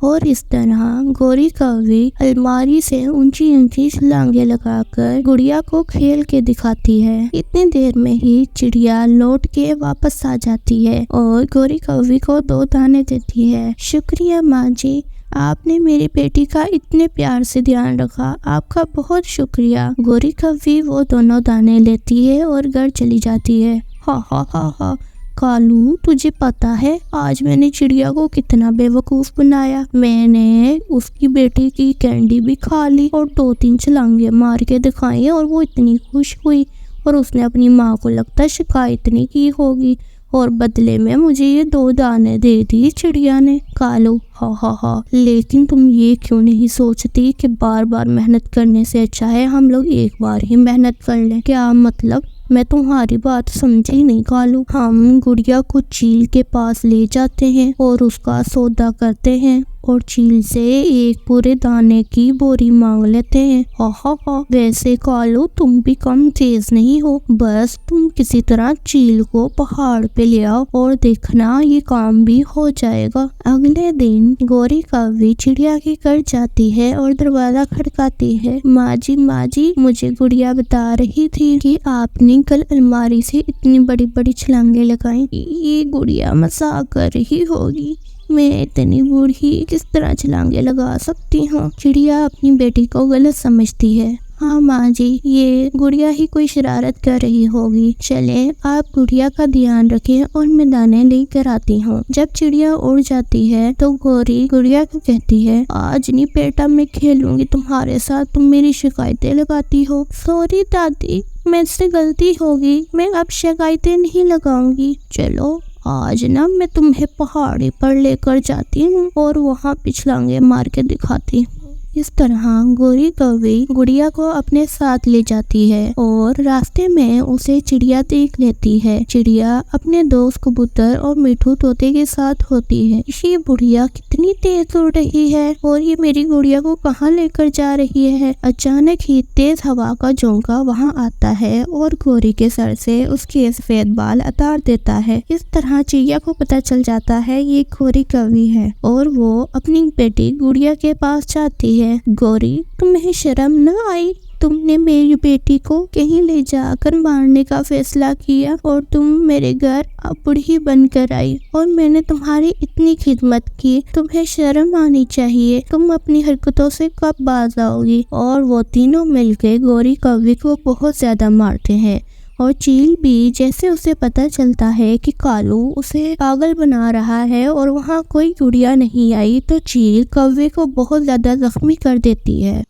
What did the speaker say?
और इस तरह गोरी कौवी अलमारी से ऊंची ऊंची छलांगे लगाकर गुड़िया को खेल के दिखाती है। इतनी देर में ही चिड़िया लौट के वापस आ जाती है और गोरी कौवी को 2 दाने देती है। शुक्रिया माँ जी, आपने मेरी बेटी का इतने प्यार से ध्यान रखा, आपका बहुत शुक्रिया। गोरी कौवी वो दोनों दाने लेती है और घर चली जाती है। हा हा हा हा, कालू तुझे पता है आज मैंने चिड़िया को कितना बेवकूफ बनाया। मैंने उसकी बेटी की कैंडी भी खा ली और 2-3 छलांगे मार के दिखाई और वो इतनी खुश हुई और उसने अपनी माँ को लगता शिकायत नहीं की होगी और बदले में मुझे ये 2 दाने दे दी चिड़िया ने। कालू हा हा हा, लेकिन तुम ये क्यों नहीं सोचती कि बार बार मेहनत करने से अच्छा है हम लोग एक बार ही मेहनत कर लें। क्या मतलब? मैं तुम्हारी बात समझी नहीं कालू। हम गुड़िया को चील के पास ले जाते हैं और उसका सौदा करते हैं और चील से एक पूरे दाने की बोरी मांग लेते हैं। हा हा हा, वैसे कालू तुम भी कम तेज नहीं हो, बस तुम किसी तरह चील को पहाड़ पे ले आओ और देखना ये काम भी हो जाएगा। अगले दिन गोरी कौवी चिड़िया के घर जाती है और दरवाजा खटकाती है। माँ जी, मुझे गुड़िया बता रही थी कि आपने कल अलमारी से इतनी बड़ी बड़ी छलांगे लगाई। ये गुड़िया मजाक कर रही होगी, मैं इतनी बूढ़ी किस तरह छलांगे लगा सकती हूँ। चिड़िया अपनी बेटी को गलत समझती है। हाँ माँ जी, ये गुड़िया ही कोई शरारत कर रही होगी। चले आप गुड़िया का ध्यान रखें और मैं दाने लेकर आती हूँ। जब चिड़िया उड़ जाती है तो गोरी गुड़िया को कहती है, आज नहीं बेटा मैं खेलूंगी तुम्हारे साथ, तुम मेरी शिकायतें लगाती हो। सॉरी दादी, मुझसे गलती होगी, मैं अब शिकायतें नहीं लगाऊंगी। चलो आज ना मैं तुम्हें पहाड़ी पर लेकर जाती हूँ और वहाँ पिछलांगे मार के दिखाती हूँ। इस तरह गोरी कौवी गुड़िया को अपने साथ ले जाती है और रास्ते में उसे चिड़िया देख लेती है। चिड़िया अपने दोस्त कबूतर और मिठू तोते के साथ होती है। ये बुढ़िया कितनी तेज उड़ रही है और ये मेरी गुड़िया को कहाँ लेकर जा रही है। अचानक ही तेज हवा का झोंका वहाँ आता है और गोरी के सर से उसके सफेद बाल उतार देता है। इस तरह चिड़िया को पता चल जाता है ये गोरी कौवी है और वो अपनी बेटी गुड़िया के पास जाती है। गोरी, तुम्हें शर्म न आई? तुमने मेरी बेटी को कहीं ले जाकर मारने का फैसला किया और तुम मेरे घर बूढ़ी बनकर आई और मैंने तुम्हारी इतनी खिदमत की। तुम्हें शर्म आनी चाहिए। तुम अपनी हरकतों से कब बाज आओगी? और वो तीनों मिलकर गोरी कौवी को बहुत ज्यादा मारते हैं और चील भी जैसे उसे पता चलता है कि कालू उसे पागल बना रहा है और वहाँ कोई गुड़िया नहीं आई तो चील कौवे को बहुत ज्यादा जख्मी कर देती है।